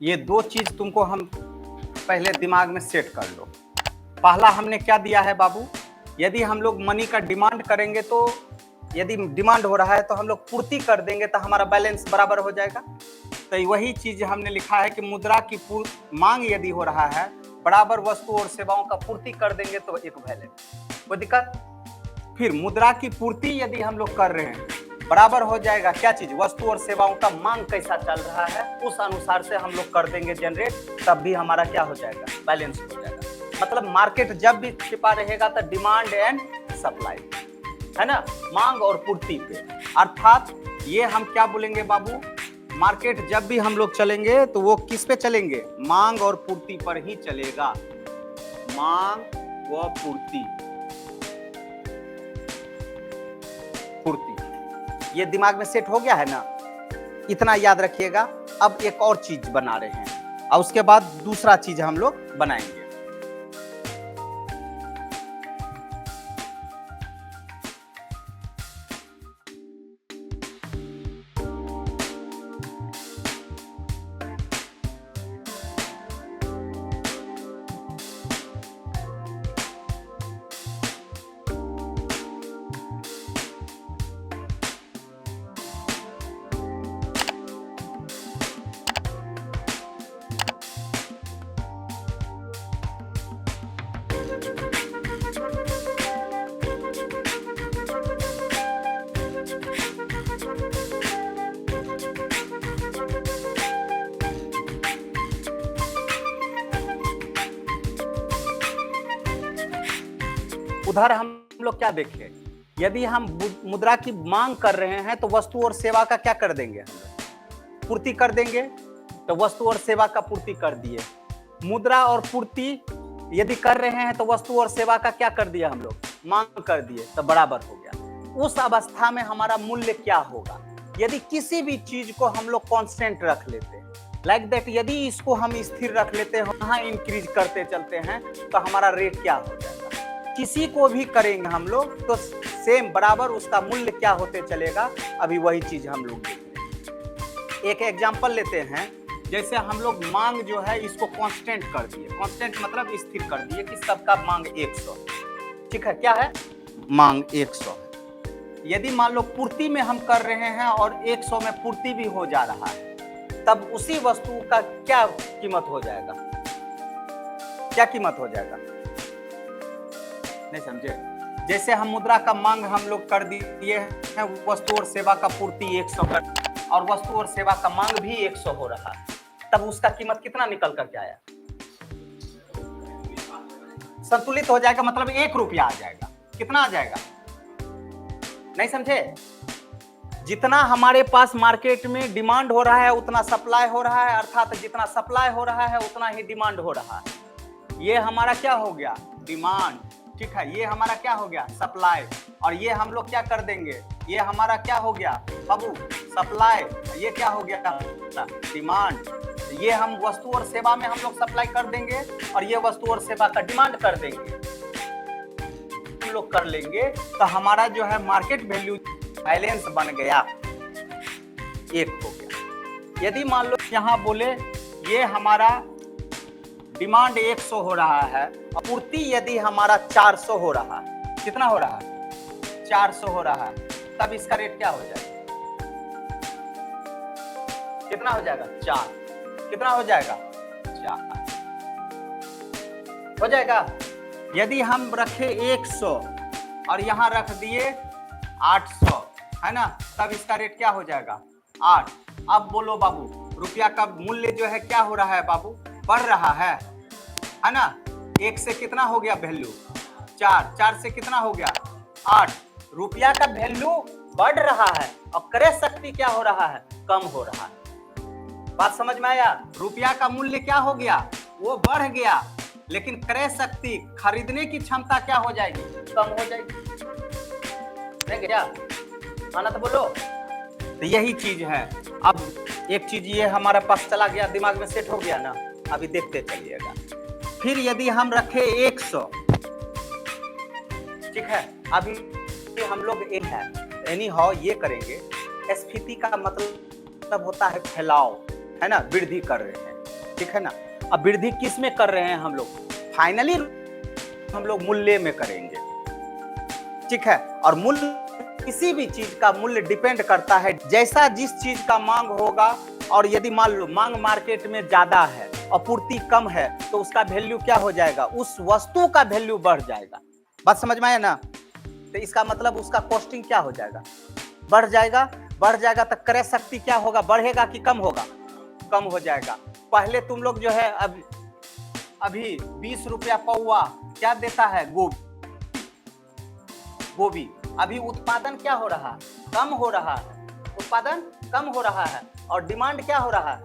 ये दो चीज तुमको हम पहले दिमाग में सेट कर लो। पहला हमने क्या दिया है बाबू, यदि हम लोग मनी का डिमांड करेंगे तो यदि डिमांड हो रहा है तो हम लोग पूर्ति कर देंगे तो हमारा बैलेंस बराबर हो जाएगा। तो वही चीज हमने लिखा है कि मुद्रा की मांग यदि हो रहा है बराबर वस्तु और सेवाओं का पूर्ति कर देंगे तो एक बैलेंस, कोई दिक्कत। फिर मुद्रा की पूर्ति यदि हम लोग कर रहे हैं बराबर हो जाएगा क्या चीज, वस्तु और सेवाओं का मांग कैसा चल रहा है उस अनुसार से हम लोग कर देंगे जनरेट, तब भी हमारा क्या हो जाएगा, बैलेंस हो जाएगा। मतलब मार्केट जब भी छिपा रहेगा तो डिमांड एंड सप्लाई, है ना, मांग और पूर्ति पे। अर्थात ये हम क्या बोलेंगे बाबू, मार्केट जब भी हम लोग चलेंगे तो वो किस पे चलेंगे, मांग और पूर्ति पर ही चलेगा, मांग व पूर्ति। ये दिमाग में सेट हो गया है ना, इतना याद रखिएगा। अब एक और चीज बना रहे हैं और उसके बाद दूसरा चीज हम लोग बनाएंगे। उधर हम लोग क्या देखें, यदि हम मुद्रा की मांग कर रहे हैं तो वस्तु और सेवा का क्या कर देंगे, हम लोग पूर्ति कर देंगे। तो वस्तु और सेवा का पूर्ति कर दिए। मुद्रा और पूर्ति यदि कर रहे हैं तो वस्तु और सेवा का क्या कर दिया, हम लोग मांग कर दिए, तो बराबर हो गया। उस अवस्था में हमारा मूल्य क्या होगा, यदि किसी भी चीज को हम लोग कांस्टेंट रख लेते हैं, लाइक दैट यदि इसको हम स्थिर रख लेते हैं, वहां इंक्रीज करते चलते हैं, तो हमारा रेट क्या हो जाएगा। किसी को भी करेंगे हम लोग तो सेम बराबर उसका मूल्य क्या होते चलेगा। अभी वही चीज हम लोग देख रहे हैं। एक एग्जांपल लेते हैं, जैसे हम लोग मांग जो है इसको कांस्टेंट कर दिए, कांस्टेंट मतलब स्थिर कर दिए कि सबका मांग 100, ठीक है, क्या है, मांग 100। यदि मान लो पूर्ति में हम कर रहे हैं और 100 में पूर्ति भी हो जा रहा है, तब उसी वस्तु का क्या कीमत हो जाएगा, क्या कीमत हो जाएगा, नहीं समझे। जैसे हम मुद्रा का मांग हम लोग कर दिए हैं, वस्तु और सेवा का पूर्ति 100 कर, और वस्तु और सेवा का मांग भी 100 हो रहा है, तब उसका कीमत कितना निकल करके आया, संतुलित हो जाएगा, मतलब 1 रुपया आ जाएगा। कितना आ जाएगा, नहीं समझे। जितना हमारे पास मार्केट में डिमांड हो रहा है उतना सप्लाई हो रहा है, अर्थात जितना सप्लाई हो रहा है उतना ही डिमांड हो रहा है। ये हमारा क्या हो गया, डिमांड, ठीक है, ये हमारा क्या हो गया, सप्लाई, और ये हम लोग क्या कर देंगे, ये हमारा क्या हो गया बाबू, सप्लाई, ये क्या हो गया, डिमांड। ये हम वस्तु और सेवा में हम लोग सप्लाई कर देंगे और ये वस्तु और सेवा का डिमांड कर देंगे, हम लोग कर लेंगे, तो हमारा जो है मार्केट वैल्यू बैलेंस बन गया, 1 हो गया। यदि मान लो यहाँ बोले ये हमारा डिमांड 100 हो रहा है और पूर्ति यदि हमारा 400 हो रहा है, कितना हो रहा है, 400 हो रहा है, तब इसका रेट क्या हो जाएगा, कितना हो जाएगा, 4, कितना हो जाएगा, 4 हो जाएगा। यदि हम रखे 100 और यहाँ रख दिए 800, है ना, तब इसका रेट क्या हो जाएगा, 8। अब बोलो बाबू, रुपया का मूल्य जो है क्या हो रहा है बाबू, बढ़ रहा है ना। 1 से कितना हो गया वैल्यू, 4, 4 से कितना हो गया, 8। रुपया का वैल्यू बढ़ रहा है और क्रय शक्ति क्या हो रहा है, कम हो रहा है। बात समझ में आया, रुपया का मूल्य क्या हो गया, वो बढ़ गया, लेकिन क्रय शक्ति, खरीदने की क्षमता क्या हो जाएगी, कम हो जाएगी, नहीं क्या, आना तो बोलो। तो यही चीज है। अब एक चीज ये हमारे पास चला गया, दिमाग में सेट हो गया ना, अभी देखते चलिएगा। फिर यदि हम रखे 100, ठीक है, अभी हम लोग एक है एनी हाउ ये करेंगे, स्फीति का मतलब होता है फैलाव, है ना, वृद्धि कर रहे हैं। ठीक है ना। अब वृद्धि किस में कर रहे हैं हम लोग? फाइनली हम लोग मूल्य में करेंगे, ठीक है। और मूल्य, किसी भी चीज का मूल्य डिपेंड करता है जैसा जिस चीज का मांग होगा, और यदि मान लो मांग मार्केट में ज्यादा है और पूर्ति कम है तो उसका वैल्यू क्या हो जाएगा? उस वस्तु का वैल्यू बढ़ जाएगा। बात समझ में आया ना? तो इसका मतलब उसका कॉस्टिंग क्या हो जाएगा? बढ़ जाएगा। बढ़ जाएगा तो क्रय शक्ति क्या होगा? बढ़ेगा कि कम होगा? कम हो जाएगा। पहले तुम लोग जो है अभी 20 रुपया पौवा क्या देता है? गोभी। अभी उत्पादन क्या हो रहा है? कम हो रहा है। उत्पादन कम हो रहा है और डिमांड क्या हो रहा है?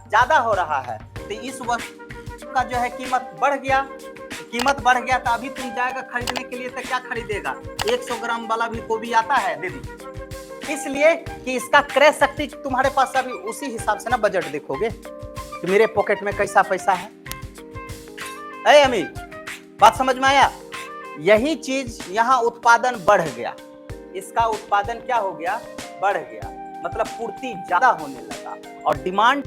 ज्यादा हो रहा है। तो इस वस्तु का जो है कीमत बढ़ गया। कीमत बढ़ गया तो अभी तुम जाएगा खरीदने के लिए तो क्या खरीदेगा? 100 ग्राम वाला भी गोभी आता है दीदी, इसलिए कि इसका क्रय शक्ति तुम्हारे पास अभी उसी हिसाब से ना बजट देखोगे कि मेरे पॉकेट में कैसा पैसा है। अमी बात समझ में आया? यही चीज यहाँ उत्पादन बढ़ गया, इसका उत्पादन क्या हो गया? बढ़ गया, मतलब पूर्ति ज्यादा होने लगा और डिमांड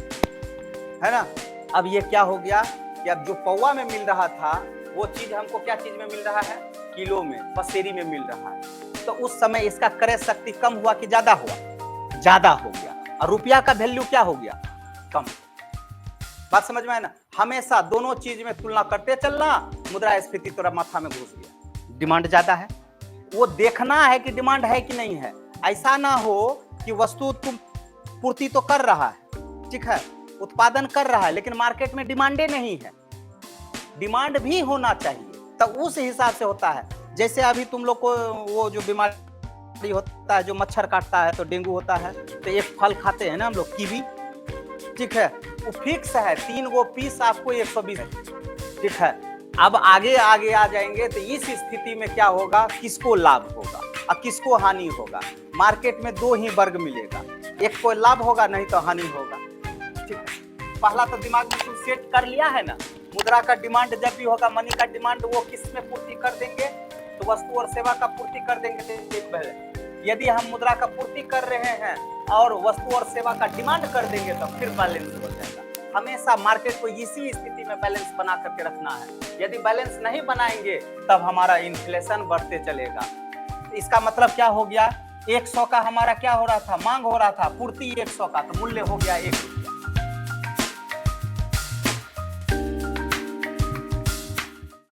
है ना। अब ये क्या हो गया कि अब जो पौवा में मिल रहा था वो चीज हमको क्या चीज में मिल रहा है? किलो में, पसेरी में मिल रहा है। तो उस समय इसका क्रय शक्ति कम हुआ कि ज्यादा हुआ? ज्यादा हो गया। और रुपया का वैल्यू क्या हो गया? कम। बात समझ में आया ना? हमेशा दोनों चीज में तुलना करते चलना, मुद्रास्फीति तोरा माथा में घुस गया। डिमांड ज्यादा है, वो देखना है कि डिमांड है कि नहीं है। ऐसा ना हो कि वस्तु तुम पूर्ति तो कर रहा है, ठीक है, उत्पादन कर रहा है, लेकिन मार्केट में डिमांडे नहीं है। डिमांड भी होना चाहिए, तो उस हिसाब से होता है। जैसे अभी तुम लोग को वो जो बीमारी होता है, जो मच्छर काटता है तो डेंगू होता है, तो एक फल खाते हैं ना हम लोग, कीवी, ठीक है, वो फिक्स है 3 गो पीस आपको 120 है, ठीक है। अब आगे आगे आ जाएंगे तो इस स्थिति में क्या होगा? किसको लाभ होगा और किसको हानि होगा? मार्केट में 2 ही वर्ग मिलेगा, एक को लाभ होगा नहीं तो हानि होगा, ठीक है। पहला तो दिमाग में तुम सेट कर लिया है ना, मुद्रा का डिमांड जब भी होगा, मनी का डिमांड वो किस में पूर्ति कर देंगे? तो वस्तु और सेवा का पूर्ति कर देंगे। पहले यदि हम मुद्रा का पूर्ति कर रहे हैं और वस्तु और सेवा का डिमांड कर देंगे तो फिर बैलेंस हो जाएगा। हमेशा मार्केट को इसी स्थिति में बैलेंस बना करके रखना है। यदि बैलेंस नहीं बनाएंगे तब हमारा इन्फ्लेशन बढ़ते चलेगा। इसका मतलब क्या हो गया? 100 का हमारा क्या हो रहा था? मांग हो रहा था, पूर्ति 100 का, तो मूल्य हो गया 1।